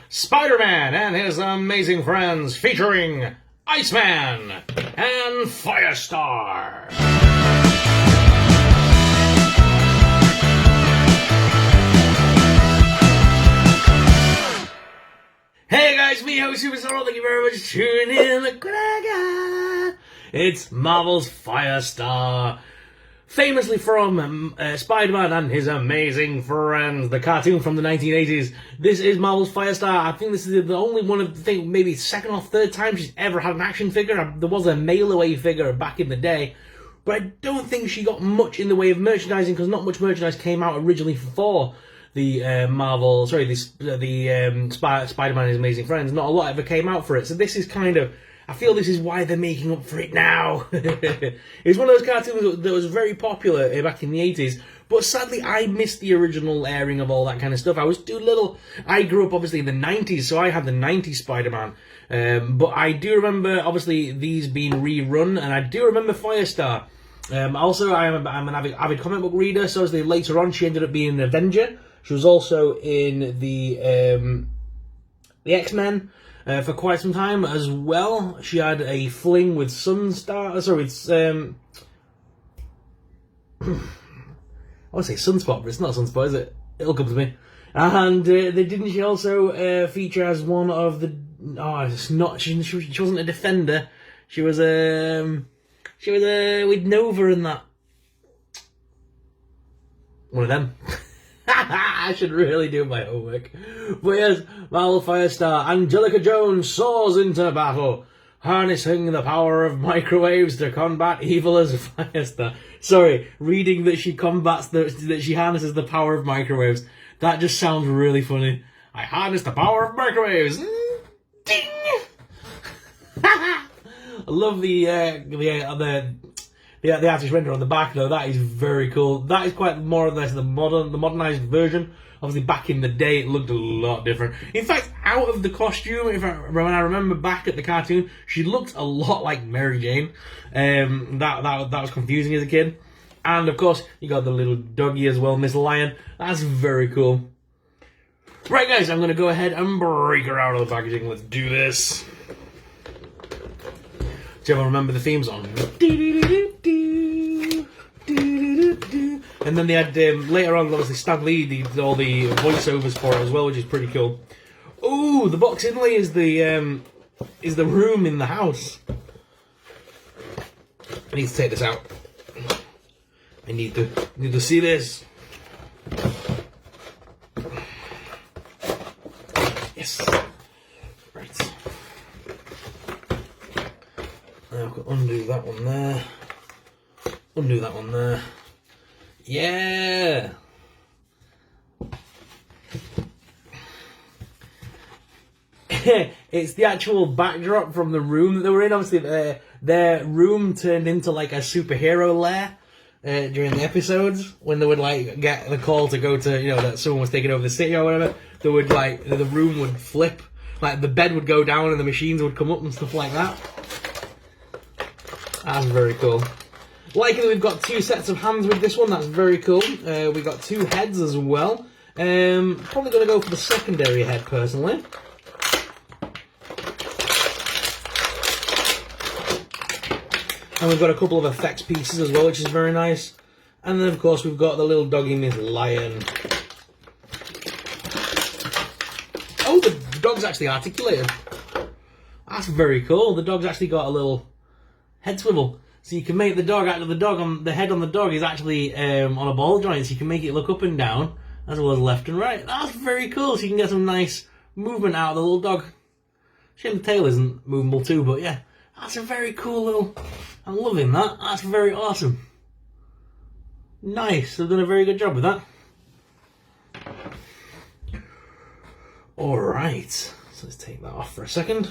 Spider-Man and his amazing friends featuring Iceman and Firestar. Hey guys, me host Superstar, thank you very much for tuning in. Look what I got. It's Marvel's Firestar. Famously from Spider-Man and his amazing friends, the cartoon from the 1980s. This is Marvel's Firestar. I think this is the only one of the maybe second or third time she's ever had an action figure. There was a mail-away figure back in the day, but I don't think she got much in the way of merchandising because not much merchandise came out originally for the Spider-Man and his amazing friends. Not a lot ever came out for it, so this is kind of, I feel this is why they're making up for it now. It's one of those cartoons that was very popular back in the 80s, but sadly I missed the original airing of all that kind of stuff. I was too little. I grew up obviously in the 90s, so I had the 90s Spider-Man. But I do remember obviously these being rerun, and I do remember Firestar. Also, I'm an avid comic book reader, so later on she ended up being an Avenger. She was also in the X-Men. For quite some time as well. She had a fling with Sunstar. Sorry, it's I want to say Sunspot, but it's not Sunspot, is it? It'll come to me. And didn't she also feature as one of the? Oh, it's not. She wasn't a Defender. She was with Nova and that. One of them. I should really do my homework. But yes, Marvel Firestar. Angelica Jones soars into battle, harnessing the power of microwaves to combat evil as Firestar. Sorry, reading that she combats, that she harnesses the power of microwaves. That just sounds really funny. I harness the power of microwaves. Ding! I love the artist render on the back though. That is very cool. That is quite more or less the modernized version. Obviously back in the day it looked a lot different. In fact, out of the costume, when I remember back at the cartoon, she looked a lot like Mary Jane. That was confusing as a kid. And of course you got the little doggy as well, Miss Lion. That's very cool. Right guys, I'm gonna go ahead and break her out of the packaging. Let's do this. Do you ever remember the theme song? And then they had later on, obviously Stan Lee did all the voiceovers for it as well, which is pretty cool. Ooh, the box inlay is the room in the house. I need to take this out. I need to see this. Yes. Right. Now I'll undo that one there. Undo that one there. Yeah! It's the actual backdrop from the room that they were in. Obviously, their room turned into like a superhero lair during the episodes when they would like get the call to go to, that someone was taking over the city or whatever. They would the room would flip, like the bed would go down and the machines would come up and stuff like that. That's very cool. Likely we've got two sets of hands with this one, that's very cool. We got two heads as well. Probably going to go for the secondary head personally. And we've got a couple of effects pieces as well, which is very nice. And then of course we've got the little doggy Miss Lion. Oh, the dog's actually articulated. That's very cool. The dog's actually got a little head swivel. So you can make the dog out of the dog on the head on the dog is actually on a ball joint, so you can make it look up and down as well as left and right. That's very cool. So you can get some nice movement out of the little dog. Shame the tail isn't movable too, but yeah, that's a very cool little. I'm loving that. That's very awesome. Nice. They've done a very good job with that. All right. So let's take that off for a second.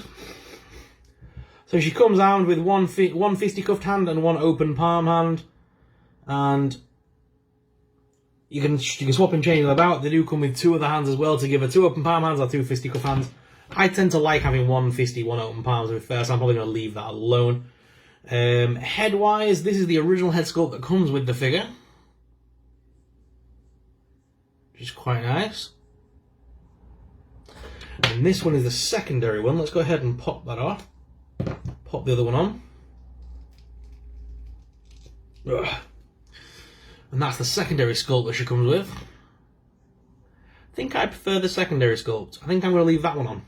So she comes armed with one fisticuffed hand and one open palm hand, and you can swap and change them about. They do come with two other hands as well to give her two open palm hands or two fisticuff hands. I tend to like having one fisty, one open palm to be fair, so I'm probably going to leave that alone. Head-wise, this is the original head sculpt that comes with the figure. which is quite nice. And this one is the secondary one. Let's go ahead and pop that off. Pop the other one on. Ugh. And that's the secondary sculpt that she comes with. I think I prefer the secondary sculpt. I think I'm going to leave that one on.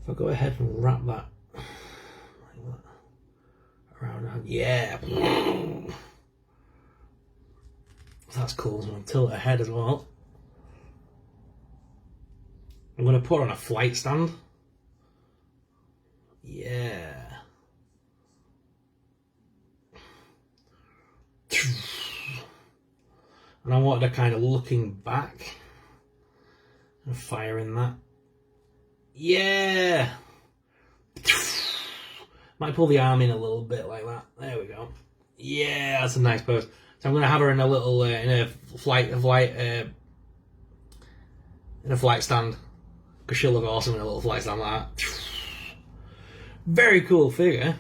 If I go ahead and wrap that around, yeah, that's cool. I'm going to tilt it ahead as well. I'm going to put on a flight stand. Yeah. And I wanted a kind of looking back and firing that. Yeah. Might pull the arm in a little bit like that. There we go. Yeah, that's a nice pose. So I'm going to have her in a little in a flight stand, because she'll look awesome in a little flight stand like that. Very cool figure.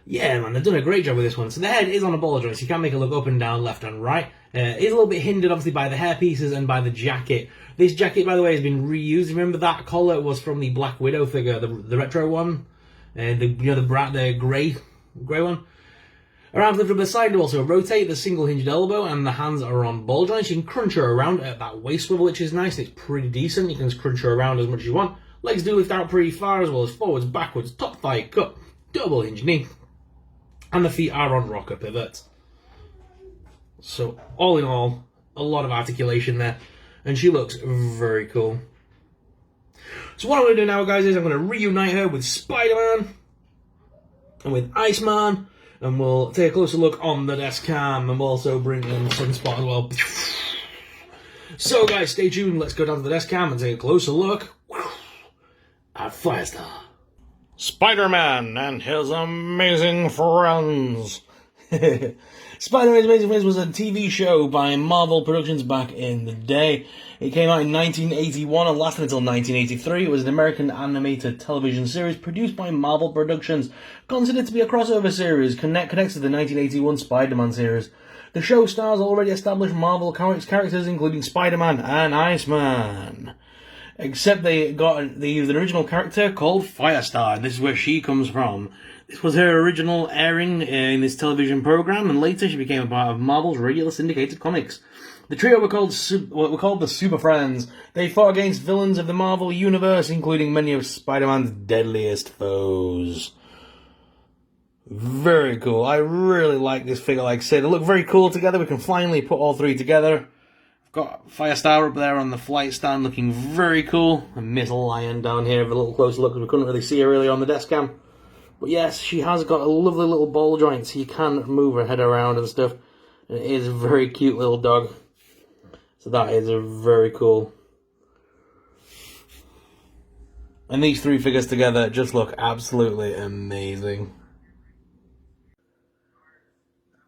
Yeah, man, they've done a great job with this one. So the head is on a ball joint, so you can make it look up and down, left and right. It's a little bit hindered, obviously, by the hair pieces and by the jacket. This jacket, by the way, has been reused. Remember that collar was from the Black Widow figure, the retro one, the grey one. Around the side to also rotate the single hinged elbow, and the hands are on ball joints. You can crunch her around at that waist swivel, which is nice. It's pretty decent. You can just crunch her around as much as you want. Legs do lift out pretty far, as well as forwards, backwards, top thigh cut, double hinge knee. And the feet are on rocker pivots. So, all in all, a lot of articulation there. And she looks very cool. So what I'm going to do now, guys, is I'm going to reunite her with Spider-Man and with Iceman. And we'll take a closer look on the desk cam. And we'll also bring in Sunspot as well. So, guys, stay tuned. Let's go down to the desk cam and take a closer look at Firestar. Spider-Man and his amazing friends. Spider-Man's Amazing Friends was a TV show by Marvel Productions back in the day. It came out in 1981 and lasted until 1983. It was an American animated television series produced by Marvel Productions, considered to be a crossover series, connects to the 1981 Spider-Man series. The show stars already established Marvel characters, including Spider-Man and Iceman. Except they used an original character called Firestar, and this is where she comes from. This was her original airing in this television program, and later she became a part of Marvel's regular syndicated comics. The trio were called the Super Friends. They fought against villains of the Marvel Universe, including many of Spider-Man's deadliest foes. Very cool. I really like this figure, like I said. They look very cool together. We can finally put all three together. Got Firestar up there on the flight stand looking very cool. And Miss Lion down here with a little closer look, because we couldn't really see her really on the desk cam. But yes, she has got a lovely little ball joint, so you can move her head around and stuff. And it is a very cute little dog. So that is very cool. And these three figures together just look absolutely amazing.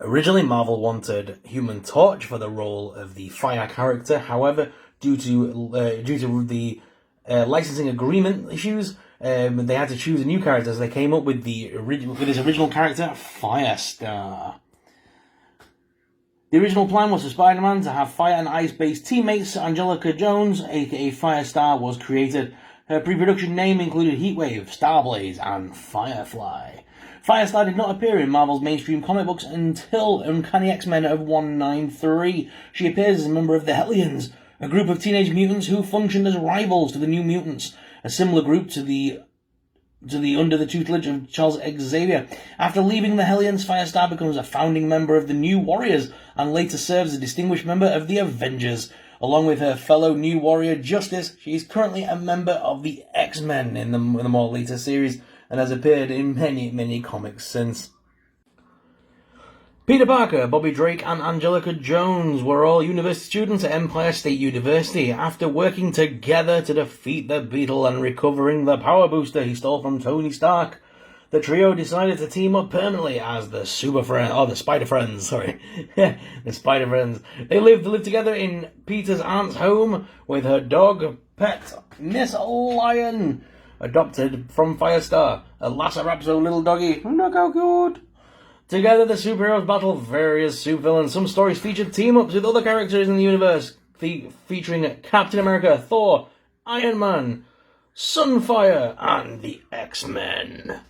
Originally, Marvel wanted Human Torch for the role of the Fire character. However, due to the licensing agreement issues, they had to choose a new character. So they came up with his original character, Firestar. The original plan was for Spider-Man to have fire and ice-based teammates. Angelica Jones, aka Firestar, was created. Her pre-production name included Heatwave, Starblaze, and Firefly. Firestar did not appear in Marvel's mainstream comic books until Uncanny X-Men of 193. She appears as a member of the Hellions, a group of teenage mutants who functioned as rivals to the New Mutants, a similar group to the under the tutelage of Charles Xavier. After leaving the Hellions, Firestar becomes a founding member of the New Warriors and later serves as a distinguished member of the Avengers. Along with her fellow New Warrior Justice, she is currently a member of the X-Men in the more later series and has appeared in many comics since. Peter Parker, Bobby Drake, and Angelica Jones were all university students at Empire State University. After working together to defeat the Beetle and recovering the power booster he stole from Tony Stark, the trio decided to team up permanently as the the Spider Friends, sorry. The Spider Friends. They live together in Peter's aunt's home with her dog, pet, Miss Lion, adopted from Firestar. A Lacerapso little doggy. Look how good. Together, the superheroes battle various supervillains. Some stories featured team-ups with other characters in the universe, featuring Captain America, Thor, Iron Man, Sunfire, and the X-Men.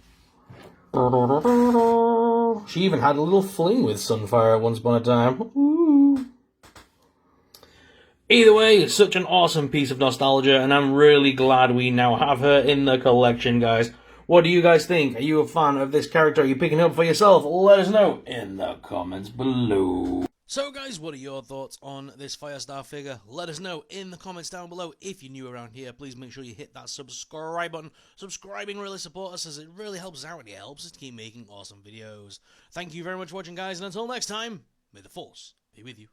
She even had a little fling with Sunfire once upon a time. Ooh. Either way, such an awesome piece of nostalgia, and I'm really glad we now have her in the collection, guys. What do you guys think? Are you a fan of this character? Are you picking up for yourself? Let us know in the comments below. So guys, what are your thoughts on this Firestar figure? Let us know in the comments down below. If you're new around here, please make sure you hit that subscribe button. Subscribing really supports us, as it really helps us out and it helps us to keep making awesome videos. Thank you very much for watching, guys, and until next time, may the Force be with you.